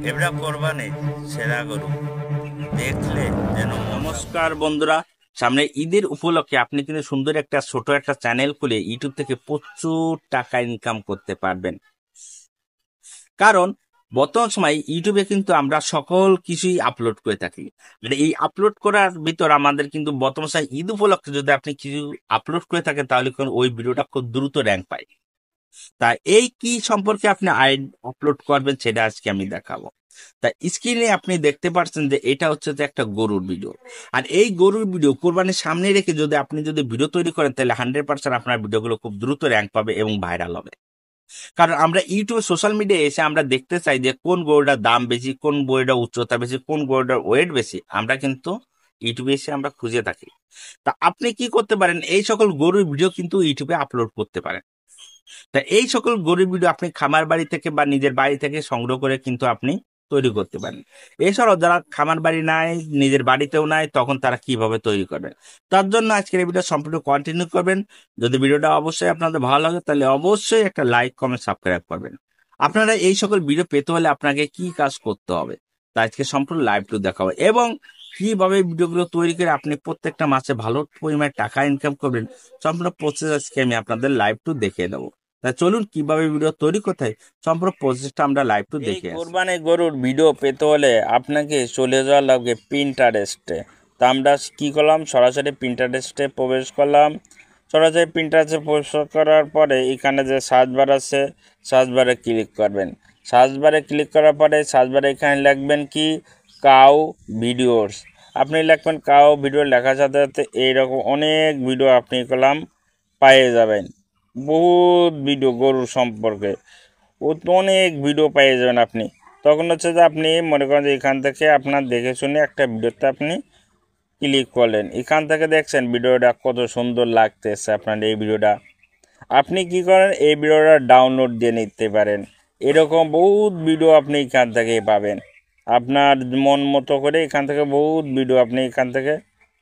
এবড়া কোরবানির সেরা গরু দেখলে যেন। নমস্কার বন্ধুরা, সামনে ঈদের উপলক্ষে আপনি কিন্তু সুন্দর একটা ছোট একটা চ্যানেল খুলে ইউটিউব থেকে প্রচুর টাকা ইনকাম করতে পারবেন। কারণ বর্তমান সময় ইউটিউবে কিন্তু আমরা সকল কিছুই আপলোড করে থাকি। মানে এই আপলোড করার ভিতর আমাদের কিন্তু বর্তমান সময় ঈদ উপলক্ষে যদি আপনি কিছু আপলোড করে থাকেন তাহলে কিন্তু ওই ভিডিওটা খুব দ্রুত র্যাঙ্ক পায়। তা এই কি সম্পর্কে আপনি আপলোড করবেন সেটা আজকে আমি দেখাবো। তা স্ক্রিনে আপনি দেখতে পাচ্ছেন যে এটা হচ্ছে যে একটা গরুর ভিডিও। আর এই গরুর ভিডিও কোরবানির সামনে রেখে যদি আপনি যদি ভিডিও তৈরি করেন তাহলে 100% আপনার ভিডিওগুলো খুব দ্রুত র্যাঙ্ক পাবে এবং ভাইরাল হবে। কারণ আমরা ইউটিউবে সোশ্যাল মিডিয়ায় এসে আমরা দেখতে চাই যে কোন গরুটার দাম বেশি, কোন গরুটার উচ্চতা বেশি, কোন গরুটার ওয়েট বেশি, আমরা কিন্তু ইউটিউবে এসে আমরা খুঁজে থাকি। তা আপনি কি করতে পারেন, এই সকল গরুর ভিডিও কিন্তু ইউটিউবে আপলোড করতে পারেন। তা এই সকল গরুর ভিডিও আপনি খামার বাড়ি থেকে বা নিজের বাড়ি থেকে সংগ্রহ করে কিন্তু আপনি তৈরি করতে পারেন। এছাড়াও যারা খামার বাড়ি নাই, নিজের বাড়িতেও নাই, তখন তারা কিভাবে তৈরি করবেন, তার জন্য আজকের এই ভিডিও সম্পূর্ণ কন্টিনিউ করবেন। যদি ভিডিওটা অবশ্যই আপনাদের ভালো লাগে তাহলে অবশ্যই একটা লাইক, কমেন্ট, সাবস্ক্রাইব করবেন। আপনারা এই সকল ভিডিও পেতে হলে আপনাকে কি কাজ করতে হবে তা আজকে সম্পূর্ণ লাইভ টু দেখাবো, এবং কিভাবে ভিডিওগুলো তৈরি করে আপনি প্রত্যেকটা মাসে ভালো পরিমাণে টাকা ইনকাম করবেন সম্পূর্ণ প্রসেস আজকে আমি আপনাদের লাইভ টু দেখিয়ে দেবো। তা চলুন কিভাবে ভিডিও তৈরি করতে হয় সম্পূর্ণ প্রসেসটা আমরা লাইভ টু দেখে আসি। কোরবানি গরুর ভিডিও পেতে হলে আপনাকে চলে যাওয়া লাগবে পিন্টারেস্টে। তা আমরা কি করলাম, সরাসরি পিন্টারেস্টে প্রবেশ করলাম। সরাসরি পিন্টারেস্টে প্রবেশ করার পরে এখানে যে সার্চ বার আছে, সার্চ বারে ক্লিক করবেন। সার্চ বারে ক্লিক করার পরে সার্চ বারে এখানে লিখবেন কি কাউ ভিডিওস। আপনি লিখবেন কাউ ভিডিও, লেখার সাথে সাথে এইরকম অনেক ভিডিও আপনি করলাম পেয়ে যাবেন। বহুত ভিডিও গরুর সম্পর্কে অনেক ভিডিও পেয়ে যাবেন আপনি। তখন হচ্ছে যে আপনি মনে করেন যে এখান থেকে আপনার দেখে শুনে একটা ভিডিওতে আপনি ক্লিক করলেন। এখান থেকে দেখছেন ভিডিওটা কত সুন্দর লাগতেছে আপনার এই ভিডিওটা। আপনি কি করেন, এই ভিডিওটা ডাউনলোড দিয়ে নিতে পারেন। এরকম বহুত ভিডিও আপনি এখান থেকে পাবেন। আপনার মন মতো করে এখান থেকে বহুত ভিডিও আপনি এখান থেকে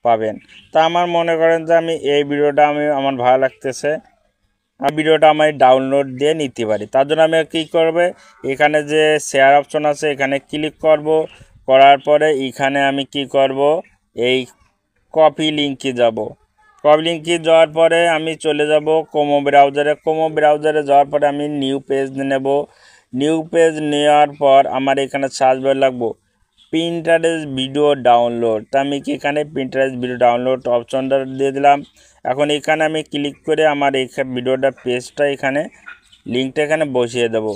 পাবেন। তা আমার মনে করেন যে আমি এই ভিডিওটা আমার ভালো লাগতেছে, ভিডিওটা আমি ডাউনলোড দিয়ে নিতে পারি। তার জন্য আমি কী করবে, এখানে যে শেয়ার অপশন আছে এখানে ক্লিক করব। করার পরে এখানে আমি কি করব, এই কপি লিঙ্কে যাব। কপি লিঙ্কে যাওয়ার পরে আমি চলে যাব কোমো ব্রাউজারে। কোমো ব্রাউজারে যাওয়ার পরে আমি নিউ পেজ নেব। নিউ পেজ নেওয়ার পর আমার এখানে সার্চ বার লাগবো পিন্টারেস্ট ভিডিও ডাউনলোড। তা আমি কি এখানে পিন্টারেস্ট ভিডিও ডাউনলোড অপশনটা দিয়ে দিলাম। এখন এখানে আমি ক্লিক করে আমার এই ভিডিওটা পেজটা এখানে লিঙ্কটা এখানে বসিয়ে দেব।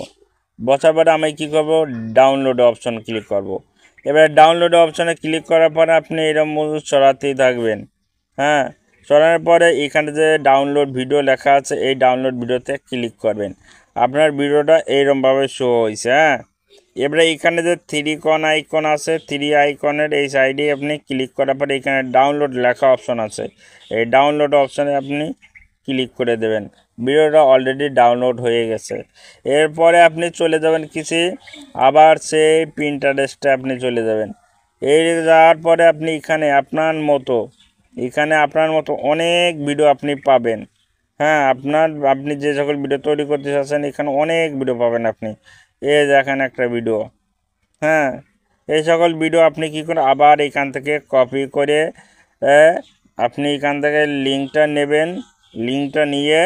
বসার পরে আমি কী করব, ডাউনলোড অপশন ক্লিক করব। এবার ডাউনলোড অপশনে ক্লিক করার পরে আপনি এরকম চড়াতেই থাকবেন। হ্যাঁ, চড়ানোর পরে এখানে যে ডাউনলোড ভিডিও লেখা আছে এই ডাউনলোড ভিডিওতে ক্লিক করবেন। আপনার ভিডিওটা এইরকমভাবে শো হয়েছে। হ্যাঁ, এবারে এখানে যে থ্রি কন আইকন আছে, থ্রি আইকনের এই সাইডে আপনি ক্লিক করার পরে এখানে ডাউনলোড লেখা অপশন আছে, এই ডাউনলোড অপশানে আপনি ক্লিক করে দেবেন। ভিডিওটা অলরেডি ডাউনলোড হয়ে গেছে। এরপরে আপনি চলে যাবেন কিছু, আবার সেই পিন্টারেস্টে আপনি চলে যাবেন। এই যাওয়ার পরে আপনি এখানে আপনার মতো অনেক ভিডিও আপনি পাবেন। হ্যাঁ, আপনি যে সকল ভিডিও তৈরি করতে চাচ্ছেন এখানে অনেক ভিডিও পাবেন আপনি। এই দেখেন একটা ভিডিও। হ্যাঁ, এই সকল ভিডিও আপনি কি করে আবার এখান থেকে কপি করে আপনি এখান থেকে লিঙ্কটা নেবেন। লিঙ্কটা নিয়ে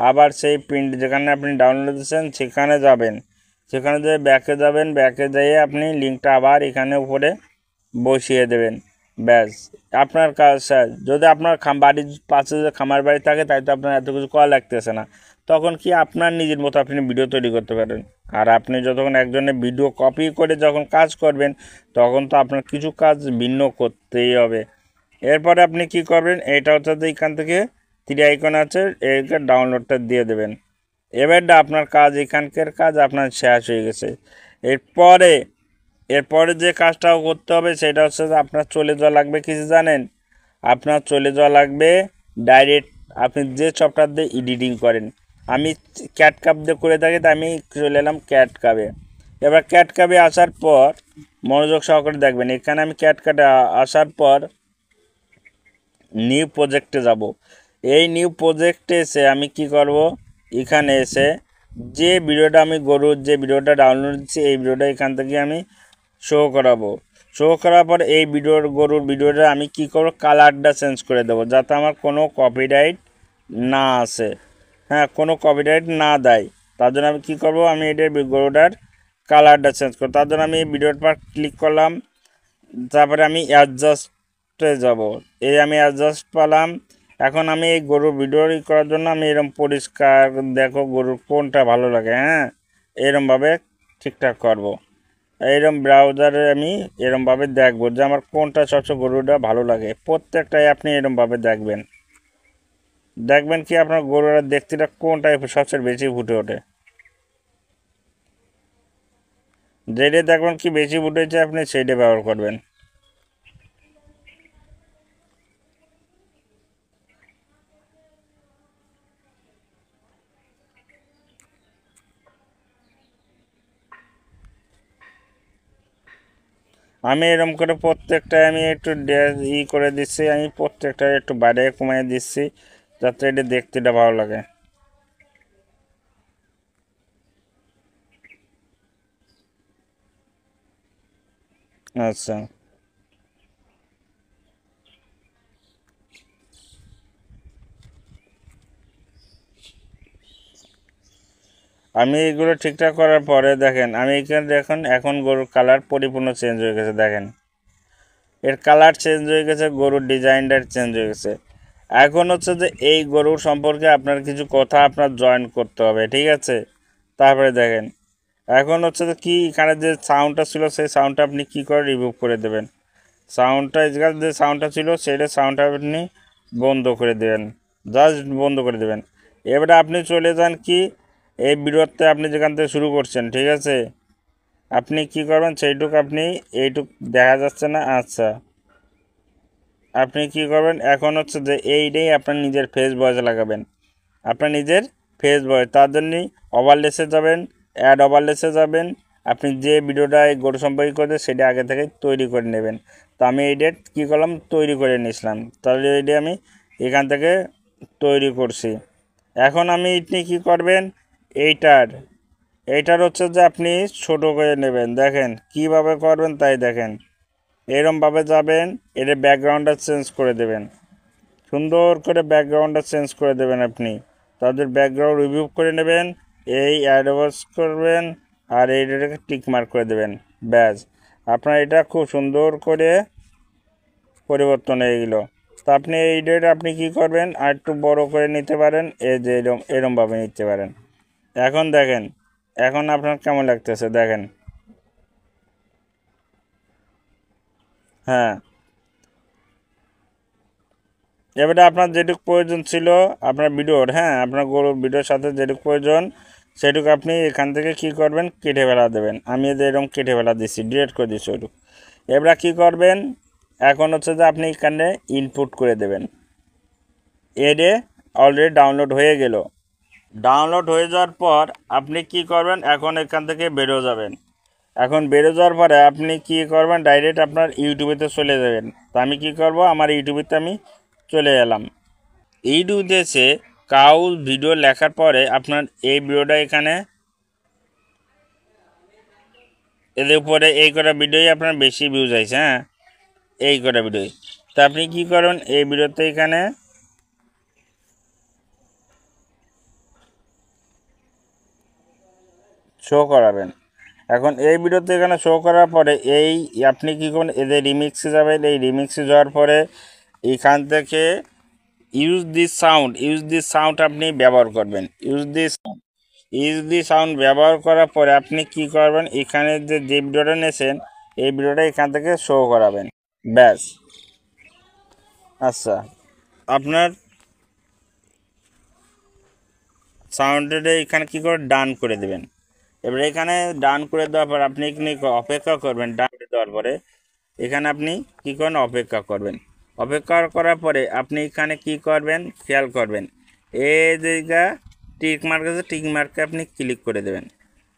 আবার সেই প্রিন্ট যেখানে আপনি ডাউনলোড দিচ্ছেন সেখানে যাবেন। সেখানে যে ব্যাকে যাবেন, ব্যাকে যেয়ে আপনি লিঙ্কটা আবার এখানে উপরে বসিয়ে দেবেন। ব্যাস, আপনার কাজ শেষ। যদি আপনার বাড়ির পাশে যে খামার বাড়ি থাকে তাই তো আপনার এত কিছু করা লাগতেছে না। তখন কি আপনার নিজের মতো আপনি ভিডিও তৈরি করতে পারেন। আর আপনি যতক্ষণ একজনের ভিডিও কপি করে যখন কাজ করবেন তখন তো আপনার কিছু কাজ ভিন্ন করতেই হবে। এরপরে আপনি কি করবেন, এটা হচ্ছে এখান থেকে থ্রি আইকন আছে, এইটা ডাউনলোডটা দিয়ে দেবেন। এবারটা আপনার কাজ, এখানকার কাজ আপনার শেষ হয়ে গেছে। এরপরে যে কাজটা করতে হবে সেটা হচ্ছে যে আপনার চলে যাওয়া লাগবে কিছু জানেন, আপনার চলে যাওয়া লাগবে ডাইরেক্ট আপনি যে সফটওয়্যার দিয়ে এডিটিং করেন। আমি ক্যাটকাপ দিয়ে করে থাকি, তাই আমি চলে এলাম ক্যাটকাপে। এবার ক্যাটকাপে আসার পর মনোযোগ সহকারে দেখবেন, এখানে আমি ক্যাটকাপে আসার পর নিউ প্রজেক্টে যাব। এই নিউ প্রজেক্টে এসে আমি কি করব, এখানে এসে যে ভিডিওটা আমি গরুর যে ভিডিওটা ডাউনলোড দিচ্ছি এই ভিডিওটা এখান থেকে আমি শো করাবো। শো করার পর এই গরুর ভিডিওটা আমি কি করব, কালারটা চেঞ্জ করে দেবো যাতে আমার কোনো কপিরাইট না আসে, হ্যাঁ, কোনো কপিরাইট না দেয়। তার জন্য আমি কী করবো, আমি এটার গরুটার কালারটা চেঞ্জ করব। তার জন্য আমি ভিডিওর পর ক্লিক করলাম, তারপরে আমি অ্যাডজাস্টে যাব। এই আমি অ্যাডজাস্ট পেলাম। এখন আমি এই গরুর ভিডিও করার জন্য আমি এরকম পরিষ্কার দেখো গরুর কোনটা ভালো লাগে, হ্যাঁ, এরমভাবে ঠিকঠাক করব। এইরকম ব্রাউজারে আমি এরমভাবে দেখবো যে আমার কোনটা সবচেয়ে গরুটা ভালো লাগে। প্রত্যেকটাই আপনি এরমভাবে দেখবেন, দেখবেন কি আপনার গরুরা দেখতে কোনটাই সবচেয়ে বেশি ফুটে ওঠে। যেটা দেখবেন কি বেশি ফুটেছে আপনি সেইটা ব্যবহার করবেন। আমি এরকম করে প্রত্যেকটা আমি একটু করে দিচ্ছি, আমি প্রত্যেকটা একটু বাড়িয়ে কমিয়ে দিচ্ছি যাতে এটা দেখতে ভালো লাগে। আচ্ছা, আমি এগুলো ঠিকঠাক করার পরে দেখেন আমি এখানে দেখুন এখন গরুর কালার পরিপূর্ণ চেঞ্জ হয়ে গেছে। দেখেন এর কালার চেঞ্জ হয়ে গেছে, গরুর ডিজাইনটা চেঞ্জ হয়ে গেছে। এখন হচ্ছে যে এই গরুর সম্পর্কে আপনার কিছু কথা আপনার জয়েন করতে হবে, ঠিক আছে। তারপরে দেখেন এখন হচ্ছে যে কি এখানে যে সাউন্ডটা ছিল সেই সাউন্ডটা আপনি কি করে রিমুভ করে দেবেন। সাউন্ডটা এখানে যে সাউন্ডটা ছিল সেটা সাউন্ডটা আপনি বন্ধ করে দেবেন, জাস্ট বন্ধ করে দেবেন। এবারে আপনি চলে যান কি এই ভিডিওতে আপনি যেখান থেকে শুরু করছেন, ঠিক আছে, আপনি কি করবেন সেইটুক আপনি এইটুক দেখা যাচ্ছে না, আচ্ছা, আপনি কি করবেন এখন হচ্ছে যে এইটাই আপনার নিজের ফেস ভয়েস লাগাবেন, আপনার নিজের ফেস ভয়েস। তার জন্যই ওভারলেসে যাবেন, অ্যাড ওভারলেসে যাবেন। আপনি যে ভিডিওটা এই গরু সম্পর্কে করতে সেটা আগে থেকে তৈরি করে নেবেন। তো আমি এই ডেট কী করলাম, তৈরি করে নিয়েছিলাম, তাহলে এইটা আমি এখান থেকে তৈরি করছি। এখন আমি আপনি কী করবেন, এইটার এইটার হচ্ছে যে আপনি ছোট করে নেবেন। দেখেন কিভাবে করবেন তাই দেখেন, এরমভাবে যাবেন, এর ব্যাকগ্রাউন্ডটা চেঞ্জ করে দেবেন, সুন্দর করে ব্যাকগ্রাউন্ডটা চেঞ্জ করে দেবেন আপনি। তাদের ব্যাকগ্রাউন্ড রিভিউ করে নেবেন, এই অ্যাডভান্স করবেন আর এইটাকে টিক মার্ক করে দেবেন, ব্যাস আপনার এটা খুব সুন্দর করে পরিবর্তন হয়ে গেল। তো আপনি এই ডেটা আপনি কী করবেন আর একটু বড় করে নিতে পারেন, এই যে এরমভাবে নিতে পারেন। এখন দেখেন এখন আপনার কেমন লাগতেছে দেখেন, হ্যাঁ। এবারে আপনার যেটুকু প্রয়োজন ছিল আপনার ভিডিওর, হ্যাঁ, আপনার গরুর ভিডিওর সাথে যেটুকু প্রয়োজন সেটুকু আপনি এখান থেকে কি করবেন, কেটে ফেলা দেবেন। আমি এরকম কেটে ফেলা দিচ্ছি, ডিলিট করে দিচ্ছি ওইটুকু। এবার কী করবেন, এখন হচ্ছে যে আপনি এখানে ইনপুট করে দেবেন। এডে অলরেডি ডাউনলোড হয়ে গেল। ডাউনলোড হয়ে যাওয়ার পর আপনি কি করবেন, এখন এখান থেকে বেরো যাবেন। এখন বেরো যাওয়ার পরে আপনি কি করবেন, ডাইরেক্ট আপনার ইউটিউবেতে চলে যাবেন। তো আমি কি করব, আমার ইউটিউবেতে আমি চলে এলাম। ইউটিউবে এসে কাউল ভিডিও লেখার পরে আপনার এই ভিডিওটা এখানে এদের উপরে এই কটা ভিডিওই আপনার বেশি ভিউজ আছে, হ্যাঁ, এই কটা ভিডিওই। তো আপনি কী করুন, এই ভিডিওতে এখানে শো করাবেন। এখন এই ভিডিওতে এখানে শো করার পরে এই আপনি কী করুন, এদের রিমিক্সে যাবেন। এই রিমিক্সে যাওয়ার পরে এখান থেকে ইউজ দিস সাউন্ড আপনি ব্যবহার করবেন। ইউজ দি সাউন্ড ব্যবহার করার পরে আপনি কি করবেন, এখানে যে ভিডিওটা নিয়েছেন এই ভিডিওটা এখান থেকে শো করাবেন, ব্যাস। আচ্ছা, আপনার সাউন্ডটা এখানে কি করে ডান করে দেবেন। এবার এখানে ডান করে দেওয়ার পর আপনি এখানে অপেক্ষা করবেন। ডান করে দেওয়ার পরে এখানে আপনি কি করেন, অপেক্ষা করবেন। অপেক্ষা করার পরে আপনি এখানে কি করবেন, খেয়াল করবেন এই জায়গা টিক মার্ক আছে, টিক মার্কে আপনি ক্লিক করে দেবেন।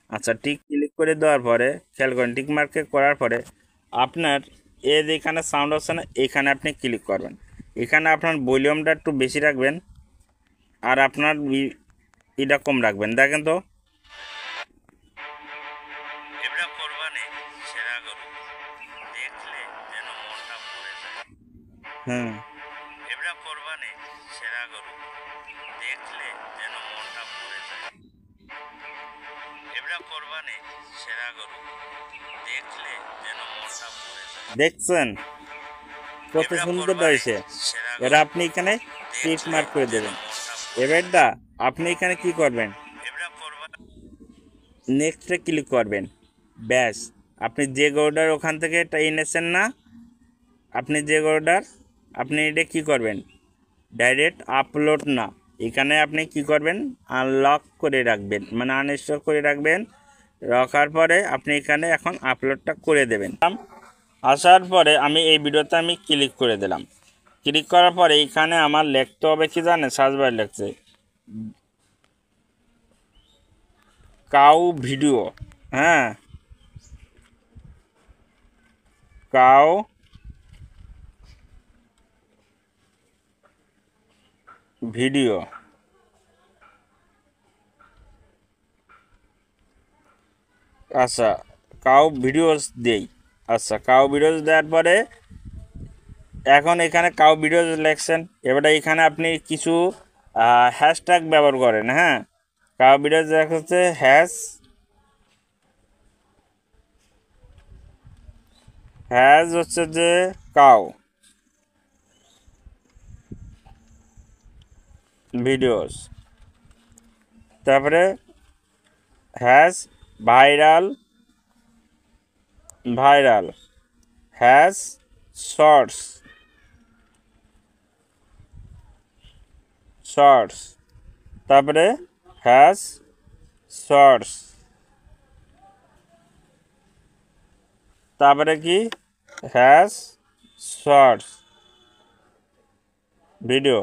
আচ্ছা, টিক ক্লিক করে দেওয়ার পরে খেয়াল করেন, টিক মার্কে করার পরে আপনার এই যে এখানে সাউন্ড আছে না, এখানে আপনি ক্লিক করবেন। এখানে আপনার ভলিউমটা একটু বেশি রাখবেন আর আপনার এটা কম রাখবেন। দেখেন তো এবড়া কোরবানি সেরা গরু দেখলে যেন মনটা ভরে যায়। এবড়া কোরবানি সেরা গরু দেখলে যেন মনটা ভরে যায়। এবড়া কোরবানি সেরা গরু দেখলে যেন মনটা ভরে যায়। দেখছেন কত সুন্দর হয়েছে। এবার আপনি এখানে টিক মার্ক করে দেবেন। এবারটা আপনি এখানে কি করবেন, নেক্সটে ক্লিক করবেন। ব্যাস, আপনি যে গরুটার ওখান থেকে এটা এনেছেন না, আপনি যে গরুটার, আপনি এটা কি করবেন, ডাইরেক্ট আপলোড না, এখানে আপনি কি করবেন, আনলক করে রাখবেন, মানে আনইনস্টল করে রাখবেন। রাখার পরে আপনি এখানে এখন আপলোডটা করে দেবেন। আসার পরে আমি এই ভিডিওতে আমি ক্লিক করে দিলাম। ক্লিক করার পরে এখানে আমার লিখতে হবে কি জানেন, সার্চ বারে লিখছে কাউ ভিডিও। হ্যাঁ, কাউ ভিডিও। আচ্ছা, কাউ ভিডিওস দেই। আচ্ছা, কাউ ভিডিওস দেওয়ার পরে এখন এখানে কাউ ভিডিওস লেখছেন। এবারে এখানে আপনি কিছু হ্যাশট্যাগ ব্যবহার করেন। হ্যাঁ, কাউ ভিডিওস দেখা হচ্ছে হ্যাজ হচ্ছে যে কাউ ভিডিওস, তারপরে হ্যাজ ভাইরাল হ্যাজ শর্টস, তারপরে হ্যাজ শর্টস, তারপরে কি হ্যাজ শর্টস ভিডিও,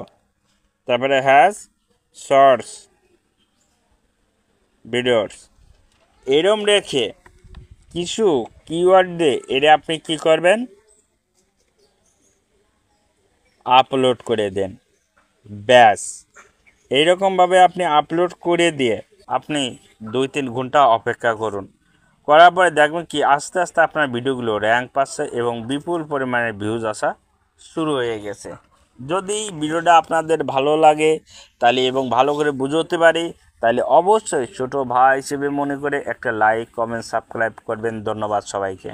তারপরে হ্যাজ শর্টস ভিডিওস। এরম রেখে কিছু কিওয়ার্ড দিয়ে এটা আপনি কি করবেন, আপলোড করে দেন। ব্যাস, এইরকমভাবে আপনি আপলোড করে দিয়ে আপনি 2-3 ঘন্টা অপেক্ষা করুন। করার পরে দেখবেন কি আস্তে আস্তে আপনার ভিডিওগুলো র্যাঙ্ক পাচ্ছে এবং বিপুল পরিমাণে ভিউজ আসা শুরু হয়ে গেছে। যদি ভিডিওটা আপনাদের ভালো লাগে তাহলে এবং ভালো করে বুঝতে পারি তাহলে অবশ্যই ছোট ভাই হিসেবে মনে করে একটা লাইক, কমেন্ট, সাবস্ক্রাইব করবেন। ধন্যবাদ সবাইকে।